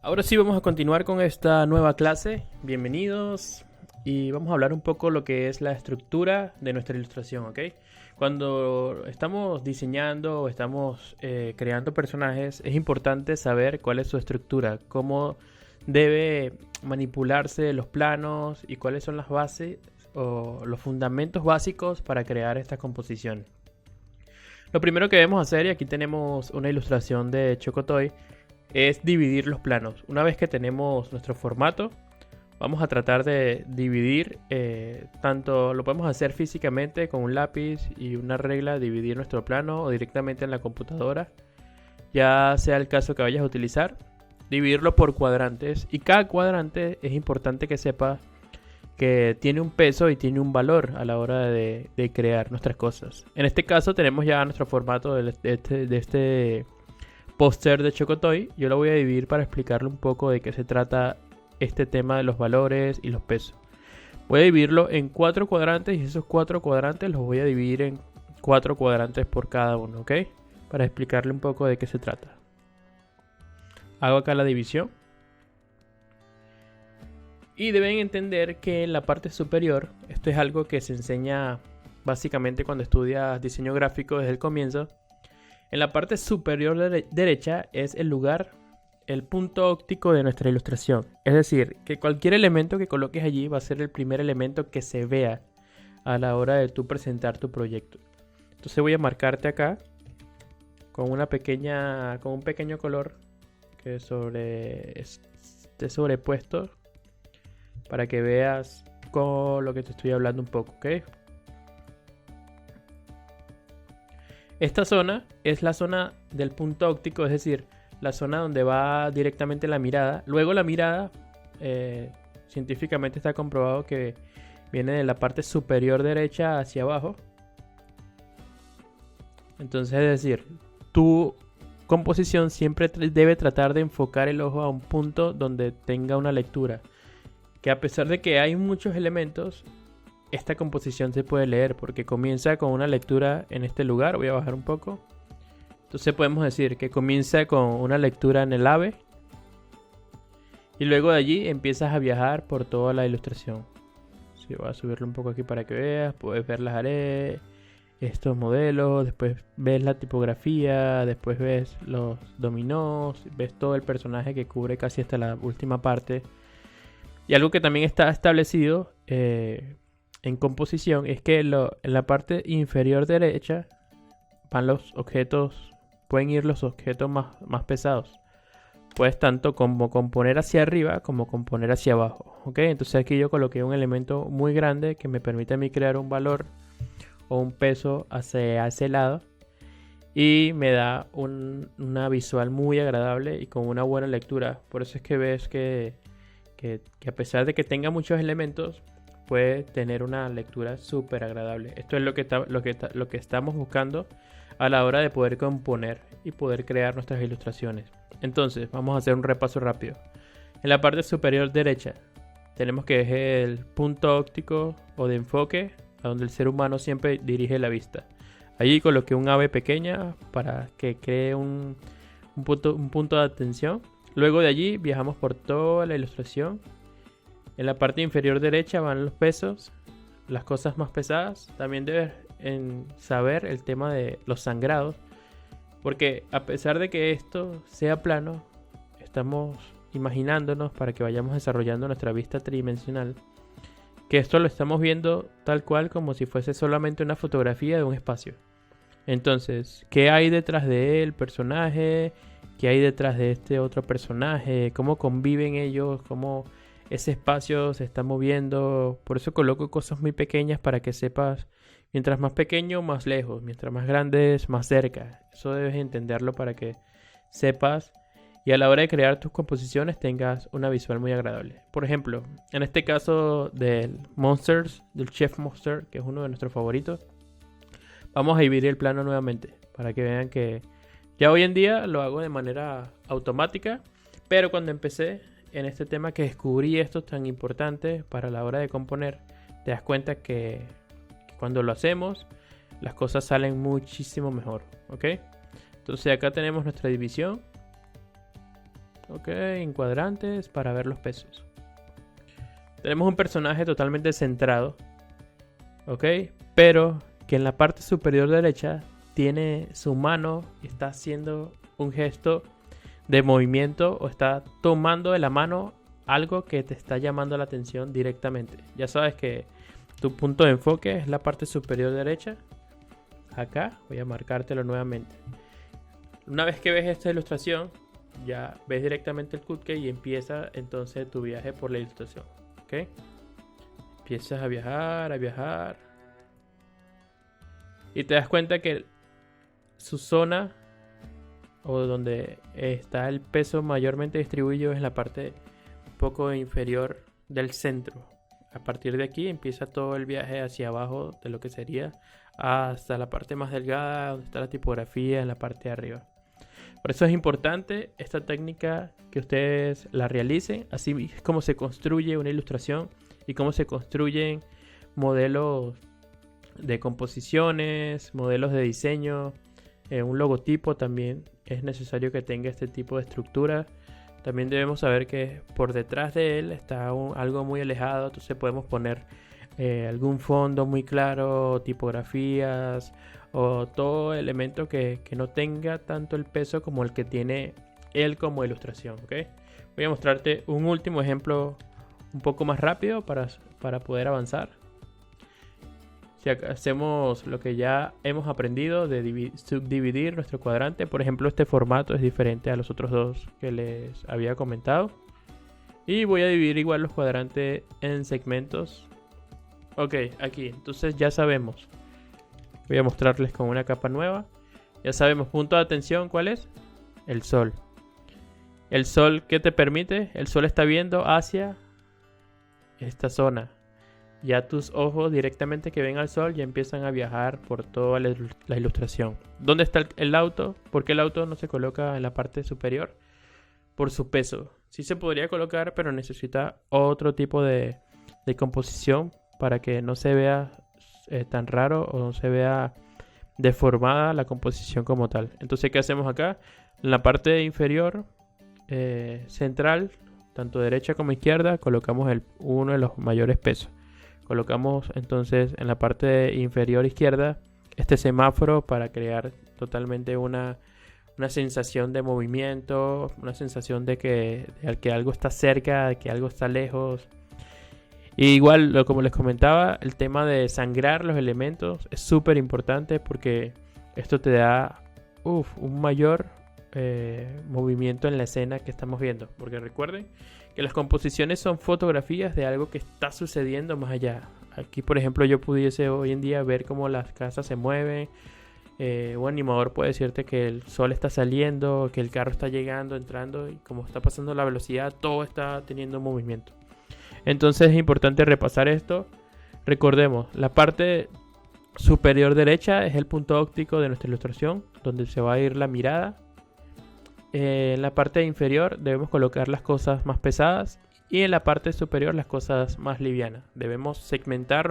Ahora sí vamos a continuar con esta nueva clase. Bienvenidos y vamos a hablar un poco lo que es la estructura de nuestra ilustración, ¿ok? Cuando estamos diseñando o estamos creando personajes, es importante saber cuál es su estructura, cómo debe manipularse los planos y cuáles son las bases o los fundamentos básicos para crear esta composición. Lo primero que debemos hacer, y aquí tenemos una ilustración de Chocotoy, es dividir los planos. Una vez que tenemos nuestro formato, vamos a tratar de dividir, tanto lo podemos hacer físicamente con un lápiz y una regla, dividir nuestro plano o directamente en la computadora, ya sea el caso que vayas a utilizar, dividirlo por cuadrantes, y cada cuadrante es importante que sepas que tiene un peso y tiene un valor a la hora de crear nuestras cosas. En este caso tenemos ya nuestro formato de este póster de Chocotoy. Yo lo voy a dividir para explicarle un poco de qué se trata este tema de los valores y los pesos. Voy a dividirlo en 4 cuadrantes y esos 4 cuadrantes los voy a dividir en 4 cuadrantes por cada uno, ¿ok? Para explicarle un poco de qué se trata. Hago acá la división. Y deben entender que en la parte superior, esto es algo que se enseña básicamente cuando estudias diseño gráfico desde el comienzo. En la parte superior derecha es el lugar, el punto óptico de nuestra ilustración. Es decir, que cualquier elemento que coloques allí va a ser el primer elemento que se vea a la hora de tú presentar tu proyecto. Entonces voy a marcarte acá con un pequeño color que esté sobrepuesto para que veas con lo que te estoy hablando un poco, ¿ok? Esta zona es la zona del punto óptico, es decir, la zona donde va directamente la mirada. Luego la mirada, científicamente está comprobado que viene de la parte superior derecha hacia abajo. Entonces, es decir, tu composición siempre debe tratar de enfocar el ojo a un punto donde tenga una lectura. Que a pesar de que hay muchos elementos, esta composición se puede leer porque comienza con una lectura en este lugar. Voy a bajar un poco. Entonces podemos decir que comienza con una lectura en el ave y luego de allí empiezas a viajar por toda la ilustración. Sí, voy a subirlo un poco aquí para que veas. Puedes ver las áreas, estos modelos, después ves la tipografía, después ves los dominós, ves todo el personaje que cubre casi hasta la última parte. Y algo que también está establecido en composición es que en la parte inferior derecha pueden ir los objetos más pesados. Puedes tanto como componer hacia arriba como componer hacia abajo, ¿ok? Entonces aquí yo coloqué un elemento muy grande que me permite a mí crear un valor o un peso hacia ese lado y me da una visual muy agradable y con una buena lectura. Por eso es que ves que a pesar de que tenga muchos elementos, puede tener una lectura súper agradable. Esto es lo que estamos buscando a la hora de poder componer y poder crear nuestras ilustraciones. Entonces, vamos a hacer un repaso rápido. En la parte superior derecha, tenemos que es el punto óptico o de enfoque, a donde el ser humano siempre dirige la vista. Allí coloqué un ave pequeña para que cree un punto de atención. Luego de allí viajamos por toda la ilustración. En la parte inferior derecha van los pesos, las cosas más pesadas. También debes saber el tema de los sangrados, porque a pesar de que esto sea plano, estamos imaginándonos para que vayamos desarrollando nuestra vista tridimensional, que esto lo estamos viendo tal cual como si fuese solamente una fotografía de un espacio. Entonces, ¿qué hay detrás del personaje? ¿Qué hay detrás de este otro personaje? ¿Cómo conviven ellos? ¿Cómo ese espacio se está moviendo? Por eso coloco cosas muy pequeñas para que sepas, mientras más pequeño, más lejos. Mientras más grande, más cerca. Eso debes entenderlo para que sepas y a la hora de crear tus composiciones tengas una visual muy agradable. Por ejemplo, en este caso del Chef Monster, que es uno de nuestros favoritos, vamos a dividir el plano nuevamente para que vean que ya hoy en día lo hago de manera automática, pero cuando empecé en este tema que descubrí esto tan importante para la hora de componer, te das cuenta que cuando lo hacemos las cosas salen muchísimo mejor, ¿ok? Entonces acá tenemos nuestra división. ok, en cuadrantes para ver los pesos. Tenemos un personaje totalmente centrado, ok, pero que en la parte superior derecha tiene su mano y está haciendo un gesto de movimiento o está tomando de la mano algo que te está llamando la atención directamente. Ya sabes que tu punto de enfoque es la parte superior derecha. Acá voy a marcártelo nuevamente. Una vez que ves esta ilustración, ya ves directamente el cutkey y empieza entonces tu viaje por la ilustración. ¿Ok? Empiezas a viajar. Y te das cuenta que su zona o donde está el peso mayormente distribuido es en la parte un poco inferior del centro. A partir de aquí empieza todo el viaje hacia abajo de lo que sería hasta la parte más delgada, donde está la tipografía en la parte de arriba. Por eso es importante esta técnica que ustedes la realicen. Así es como se construye una ilustración y cómo se construyen modelos de composiciones, modelos de diseño. Un logotipo también es necesario que tenga este tipo de estructura. También debemos saber que por detrás de él está algo muy alejado, entonces podemos poner algún fondo muy claro, tipografías o todo elemento que no tenga tanto el peso como el que tiene él como ilustración. ¿Okay? Voy a mostrarte un último ejemplo un poco más rápido para poder avanzar. Si hacemos lo que ya hemos aprendido de subdividir nuestro cuadrante, por ejemplo, este formato es diferente a los otros dos que les había comentado. Y voy a dividir igual los cuadrantes en segmentos. Ok, aquí, entonces ya sabemos. Voy a mostrarles con una capa nueva. Ya sabemos, punto de atención, ¿cuál es? El sol. El sol, ¿qué te permite? El sol está viendo hacia esta zona. Ya tus ojos directamente que ven al sol ya empiezan a viajar por toda la ilustración. ¿Dónde está el auto? ¿Por qué el auto no se coloca en la parte superior? Por su peso. Sí se podría colocar, pero necesita otro tipo de composición para que no se vea tan raro o no se vea deformada la composición como tal. Entonces, ¿qué hacemos acá? En la parte inferior central, tanto derecha como izquierda, colocamos uno de los mayores pesos. Colocamos entonces en la parte inferior izquierda este semáforo para crear totalmente una sensación de movimiento, una sensación de que algo está cerca, de que algo está lejos. Y igual, como les comentaba, el tema de sangrar los elementos es súper importante porque esto te da un mayor movimiento en la escena que estamos viendo. Porque recuerden que las composiciones son fotografías de algo que está sucediendo más allá. Aquí, por ejemplo, yo pudiese hoy en día ver cómo las casas se mueven. Un animador puede decirte que el sol está saliendo, que el carro está llegando, entrando, y como está pasando la velocidad, todo está teniendo movimiento. Entonces es importante repasar esto. Recordemos, la parte superior derecha es el punto óptico de nuestra ilustración, donde se va a ir la mirada. En la parte inferior debemos colocar las cosas más pesadas y en la parte superior las cosas más livianas. Debemos segmentar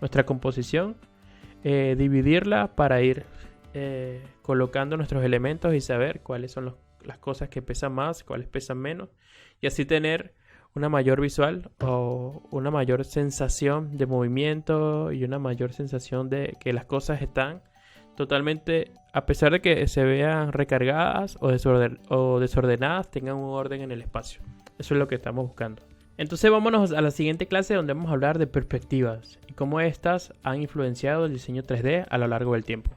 nuestra composición, dividirla para ir colocando nuestros elementos y saber cuáles son las cosas que pesan más, cuáles pesan menos, y así tener una mayor visual o una mayor sensación de movimiento y una mayor sensación de que las cosas están totalmente, a pesar de que se vean recargadas o desordenadas, tengan un orden en el espacio. Eso es lo que estamos buscando. Entonces vámonos a la siguiente clase, donde vamos a hablar de perspectivas y cómo estas han influenciado el diseño 3D a lo largo del tiempo.